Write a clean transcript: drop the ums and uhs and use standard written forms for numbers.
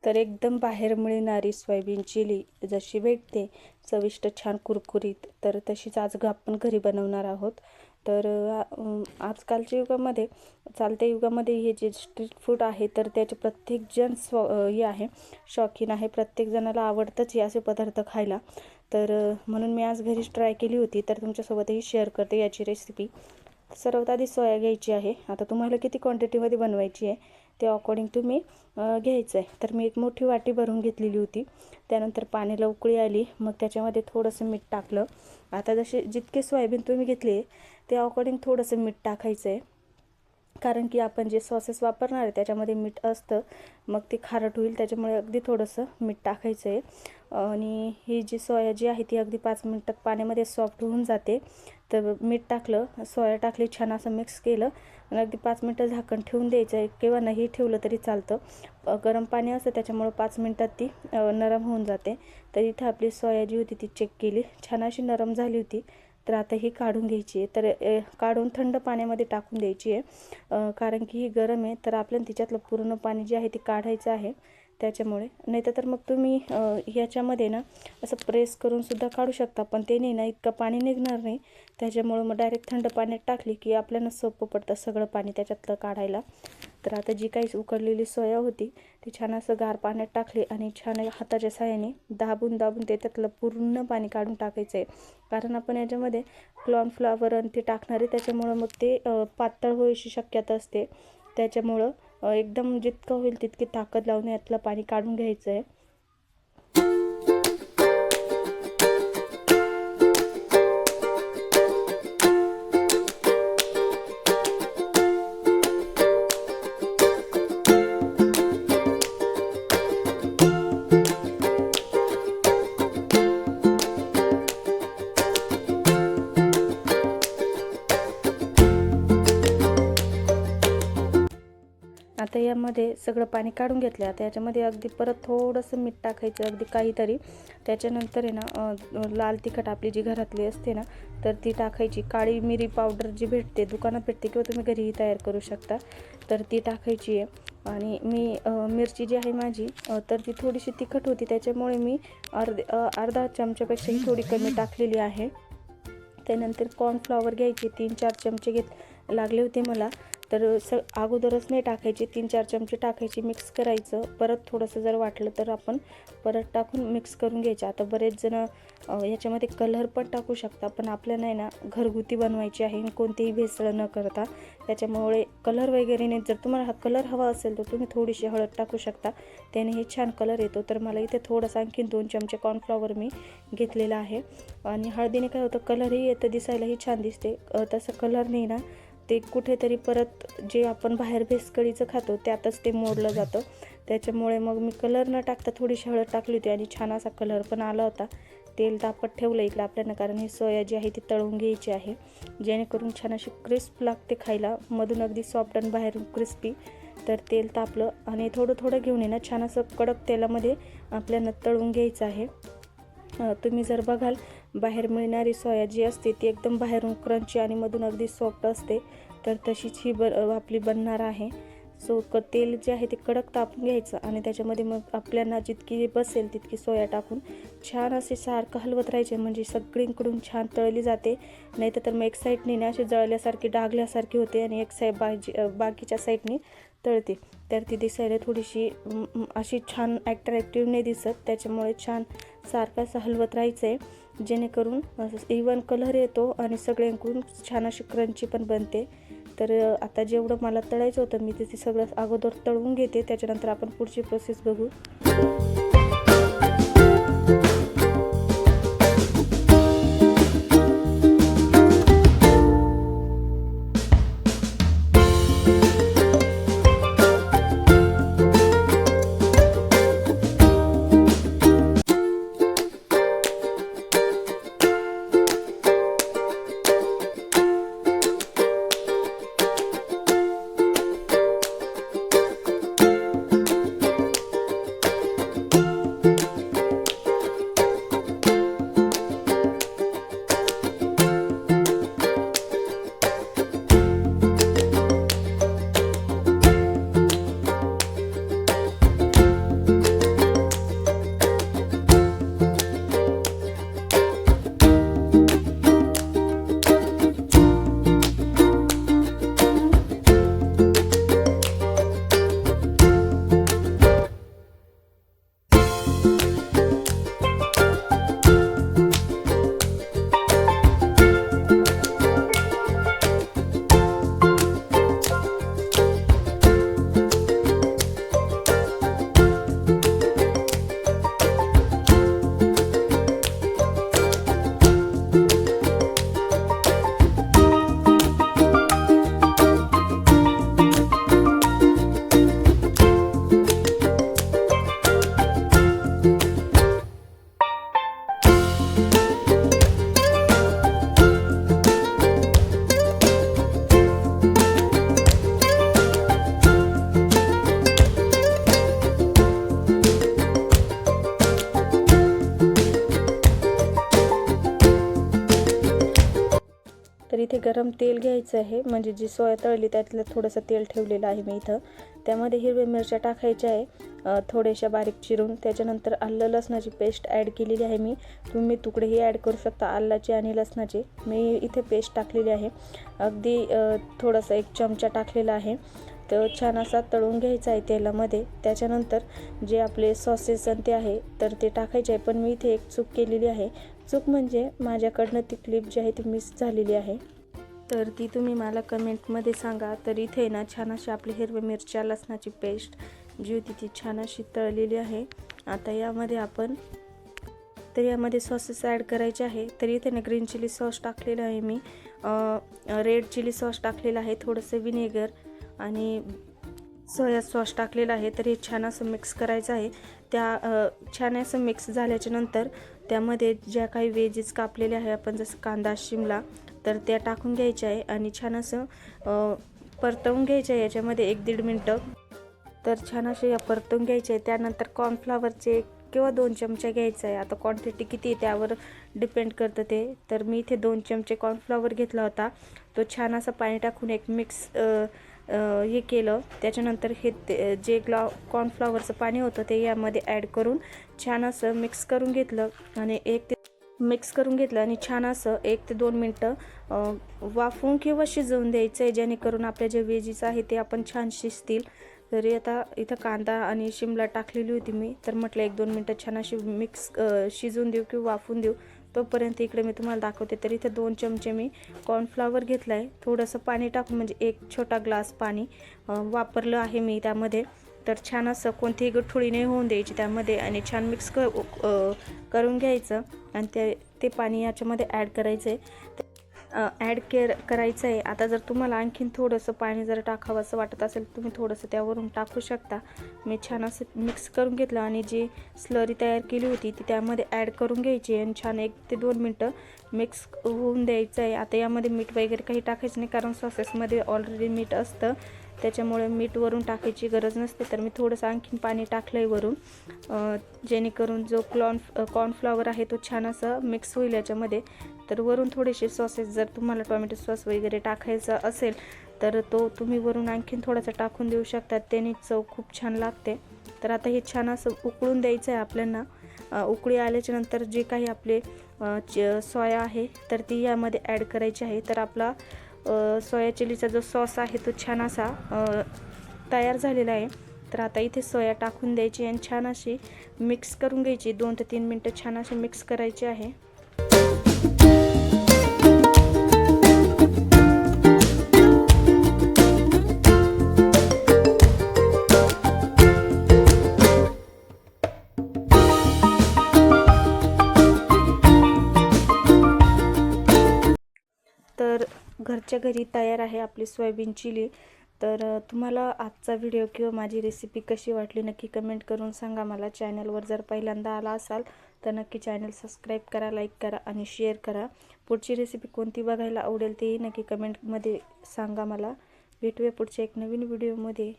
तर एकदम बाहेर मिळणारी सोयाबीन चिली जशी भेटते चविष्ट छान कुरकुरीत, तर तशीच आज आपण घरी बनवणार आहोत. तर आजकालच्या युगामध्ये, चालत्या युगामध्ये हे जे स्ट्रीट फूड आहे तर त्याचे प्रत्येकजण हे आहे, शौकीन आहे. प्रत्येक जणाला आवडतंच हे असे पदार्थ खायला. तर म्हणून मी आज घरीच ट्राय केली होती, तर तुमच्यासोबतही शेअर करते याची रेसिपी. सर्वात आधी सोया घ्यायची आहे. आता तुम्हाला किती क्वांटिटीमध्ये बनवायची आहे ते अकॉर्डिंग तुम्ही घ्यायचं आहे. तर मी एक मोठी वाटी भरून घेतलेली होती. त्यानंतर पाण्याला उकळी आली, मग त्याच्यामध्ये थोडंसं मीठ टाकलं. आता जितके सोयाबीन तुम्ही घेतले ते अकॉर्डिंग थोडंसं मीठ टाकायचं आहे, कारण की आपण जे सॉसेस वापरणार आहे त्याच्यामध्ये मीठ असतं, मग ते खारट होईल. त्याच्यामुळे अगदी थोडंसं मीठ टाकायचं आहे. आणि ही जी सोया जी आहे ती अगदी 5 मिनिटात पाण्यामध्ये सॉफ्ट होऊन जाते. तर मीठ टाकलं, सोया टाकली, छान असं मिक्स केलं आणि अगदी 5 मिनिटं झाकण ठेवून द्यायचं आहे, किंवा नाही ठेवलं तरी चालतं. गरम पाणी असतं त्याच्यामुळं 5 मिनिटात ती नरम होऊन जाते. तर इथं आपली सोया जी होती ती चेक केली, छान अशी नरम झाली होती. तर आता ही काढून घ्यायची आहे. तर काढून थंड पाण्यामध्ये टाकून द्यायची आहे, कारण की ही गरम आहे. तर आपल्याला तिच्यातलं पूर्ण पाणी जे आहे ते काढायचं आहे त्याच्यामुळे. नाही तर मग तुम्ही ह्याच्यामध्ये ना असं प्रेस करून सुद्धा काढू शकता, पण ते नाही ना, इतकं पाणी निघणार नाही. त्याच्यामुळं मग डायरेक्ट थंड पाण्यात टाकली की आपल्याला सोपं पडतं सगळं पाणी त्याच्यातलं काढायला. तर आता जी काही उकडलेली सोया होती ती छान असं गार पाण्यात टाकली आणि छान हाताच्या साहाय्याने दाबून दाबून त्याच्यातलं पूर्ण पाणी काढून टाकायचं आहे. कारण आपण याच्यामध्ये कॉर्नफ्लॉवर आणि ते टाकणार आहे, त्याच्यामुळं मग ते पातळ होण्याची शक्यता असते. त्याच्यामुळं एकदम जितकं होईल तितकी ताकद लावून यातलं पाणी काढून घ्यायचं आहे. आता यामध्ये सगळं पाणी काढून घेतलं. आता याच्यामध्ये अगदी परत थोडंसं मीठ टाकायचं, अगदी काहीतरी. त्याच्यानंतर आहे ना लाल तिखट आपली जी घरातली असते ना तर ती टाकायची. काळी मिरी पावडर जी भेटते, दुकानात भेटते, किंवा तुम्ही घरीही तयार करू शकता, तर ती टाकायची आहे. आणि मी मिरची जी आहे माझी तर ती थोडीशी तिखट होती, त्याच्यामुळे मी अर्धा चमच्यापेक्षाही थोडी कमी टाकलेली आहे. त्यानंतर कॉर्नफ्लॉवर घ्यायचे 3-4 चमचे लागले होते मला. तर अगोदरच नाही टाकायचे, 3-4 चमचे टाकायचे, मिक्स करायचं. परत थोडंसं जर वाटलं तर आपण परत टाकून मिक्स करून घ्यायचं. आता बरेच जण याच्यामध्ये कलर पण टाकू शकता, पण आपल्याला नाही ना घरगुती बनवायची आहे, कोणतेही भेसळ न करता. त्याच्यामुळे कलर वगैरे नाही. जर तुम्हाला हा कलर हवा असेल तर तुम्ही थोडीशी हळद टाकू शकता, त्यानेही छान कलर येतो. तर मला इथे थोडंसं आणखीन 2 चमचे कॉर्नफ्लॉवर मी घेतलेला आहे. आणि हळदीने काय होतं, कलरही येतं, दिसायलाही छान दिसते. तसं कलर नाही ना ते कुठेतरी परत जे आपण बाहेर भेसकळीचं खातो त्यातच ते मोडलं जातं. त्याच्यामुळे मग मी कलर न टाकता थोडीशी हळद टाकली होती आणि छान असा कलर पण आला होता. तेल तापत ठेवलं इकडं आपल्याला, कारण ही सोया जी आहे ती तळून घ्यायची आहे, जेणेकरून छान अशी क्रिस्प लागते खायला, मधून अगदी सॉफ्ट आणि बाहेरून क्रिस्पी. तर तेल तापलं आणि थोडं थोडं घेऊन ना छान असं कडक तेलामध्ये आपल्याला तळून घ्यायचं आहे. तुम्ही जर बघाल, बाहेर मिळणारी सोया जी असते ती एकदम बाहेरून क्रंची आणि मधून अगदी सॉफ्ट असते, तर तशीच ही आपली बनणार आहे. सो तेल जे आहे ते कडक तापून घ्यायचं आणि त्याच्यामध्ये मग आपल्याला जितकी बसेल तितकी सोया टाकून छान असे सारखं हलवत राहायचे, म्हणजे सगळीकडून छान तळली जाते. नाही तर मग एक साईडने ना अशी जळल्यासारखी डागल्यासारखी होते आणि एक साईड बाकीच्या साईडने तळते, तर ती दिसायला थोडीशी अशी छान ॲट्रॅक्टिव्ह नाही दिसत. त्याच्यामुळे छान सारखं असं हलवत राहायचं आहे, जेणेकरून इवन कलर येतो आणि सगळ्यांकडून छान अशी क्रंची पण बनते. तर आता जेवढं मला तळायचं होतं मी ते सगळं अगोदर तळून घेते, त्याच्यानंतर आपण पुढची प्रोसेस बघू. गरम तेल घ्यायचं आहे, म्हणजे जी सोया तळली त्यातलं थोडंसं तेल ठेवलेलं आहे मी इथं. त्यामध्ये हिरव्या मिरच्या टाकायच्या आहे थोड्याशा बारीक चिरून. त्याच्यानंतर आलं लसणाची पेस्ट ॲड केलेली आहे मी. तुम्ही तुकडेही ॲड करू शकता आल्याचे आणि लसणाचे. मी इथे पेस्ट टाकलेली आहे, अगदी थोडासा 1 चमचा टाकलेला आहे. तर छान असा तळून घ्यायचा आहे तेलामध्ये. त्याच्यानंतर जे आपले सॉसेस आणि ते आहे तर ते टाकायचे आहे. पण मी इथे एक चूक केलेली आहे. चूक म्हणजे माझ्याकडनं ती क्लिप जी आहे ती मिस झालेली आहे, तर ती तुम्ही मला कमेंटमध्ये सांगा. तर इथे ना छान अशी आपली हिरव्या मिरच्या लसणाची पेस्ट जी होती ती छान अशी तळलेली आहे. आता यामध्ये सॉसेस ॲड करायचे आहे. तर इथे ना ग्रीन चिली सॉस टाकलेला आहे मी, रेड चिली सॉस टाकलेला आहे, थोडंसं विनेगर आणि सोया सॉस टाकलेला आहे. तर हे छान असं मिक्स करायचं आहे. छान असं मिक्स झाल्याच्या नंतर त्यामध्ये ज्या काही वेजेस कापलेले आहे आपण, जसं कांदा, शिमला, तर त्या टाकून घ्यायच्या आहे आणि छान असं परतवून घ्यायचं आहे याच्यामध्ये 1-1.5 मिनटं. तर छान असे परतवून घ्यायचे आहे. त्यानंतर कॉर्नफ्लॉवरचे किंवा 2 चमचे घ्यायचं आहे. आता क्वांटिटी किती आहे त्यावर डिपेंड करतं ते. तर मी इथे 2 चमचे कॉर्नफ्लॉवर घेतला होता. तो छान असं पाणी टाकून एक मिक्स हे केलं. त्याच्यानंतर जे कॉर्नफ्लॉवरचं पाणी होतं ते यामध्ये ॲड करून छान असं मिक्स करून घेतलं आणि छान असं 1 ते 2 मिनटं वाफवून किंवा शिजवून द्यायचं आहे, जेणेकरून आपल्या जे वेजीस आहे ते आपण छान शिजतील. तरी आता इथं कांदा आणि शिमला टाकलेली होती मी, तर म्हटलं 1-2 मिनटं छान अशी शिजवून देऊ किंवा वाफवून देऊ. तोपर्यंत इकडे मी तुम्हाला दाखवते. तर इथे 2 चमचे मी कॉर्नफ्लॉवर घेतला आहे. थोडंसं पाणी टाकून, म्हणजे 1 छोटा ग्लास पाणी वापरलं आहे मी त्यामध्ये. तर छान असं कोणतीही गठुळी नाही होऊन द्यायची त्यामध्ये आणि छान मिक्स करून घ्यायचं आणि ते पाणी याच्यामध्ये ॲड करायचं आहे. करायचं आहे. आता जर तुम्हाला आणखीन थोडंसं पाणी जर टाकावं असं वाटत असेल तुम्ही थोडंसं त्यावरून टाकू शकता. मी छान असं मिक्स करून घेतलं आणि जी स्लरी तयार केली होती ती त्यामध्ये ॲड करून घ्यायची आणि छान 1 ते 2 मिनटं मिक्स होऊन द्यायचं आहे. आता यामध्ये मीठ वगैरे काही टाकायचं नाही, कारण सॉसेसमध्ये ऑलरेडी मीठ असतं, त्याच्यामुळे मीठ वरून टाकायची गरज नसते. तर मी थोडंसं आणखीन पाणी टाकलं आहे वरून, जेणेकरून जो कॉर्नफ्लॉवर आहे तो छान असं मिक्स होईल याच्यामध्ये. तर वरून थोडेसे सॉसेस, जर तुम्हाला टोमॅटो सॉस वगैरे टाकायचा असेल तर तो तुम्ही वरून आणखीन थोडासा टाकून देऊ शकता, त्याने चव खूप छान लागते. तर आता हे छान असं उकळून द्यायचं आहे आपल्याला. उकळी आल्याच्या नंतर जे काही आपले सोया आहे तर ती यामध्ये ॲड करायची आहे. तर आपला सोया चिलीचा जो सॉस आहे तो छान असा तयार झालेला आहे. तर आता इथे सोया टाकून द्यायची आणि छान अशी मिक्स करून घ्यायची. 2 ते 3 मिनटं छान असे मिक्स करायचे आहे. तर घरच्या घरी तयार आहे आपली सोयाबीन चिली. तर तुम्हाला आजचा व्हिडिओ किंवा माझी रेसिपी कशी वाटली नक्की कमेंट करून सांगा मला. चॅनलवर जर पहिल्यांदा आला असाल तर नक्की चॅनल सबस्क्राईब करा, लाईक करा आणि शेअर करा. पुढची रेसिपी कोणती बघायला आवडेल तेही नक्की कमेंटमध्ये सांगा मला. भेटूया पुढच्या एक नवीन व्हिडिओमध्ये.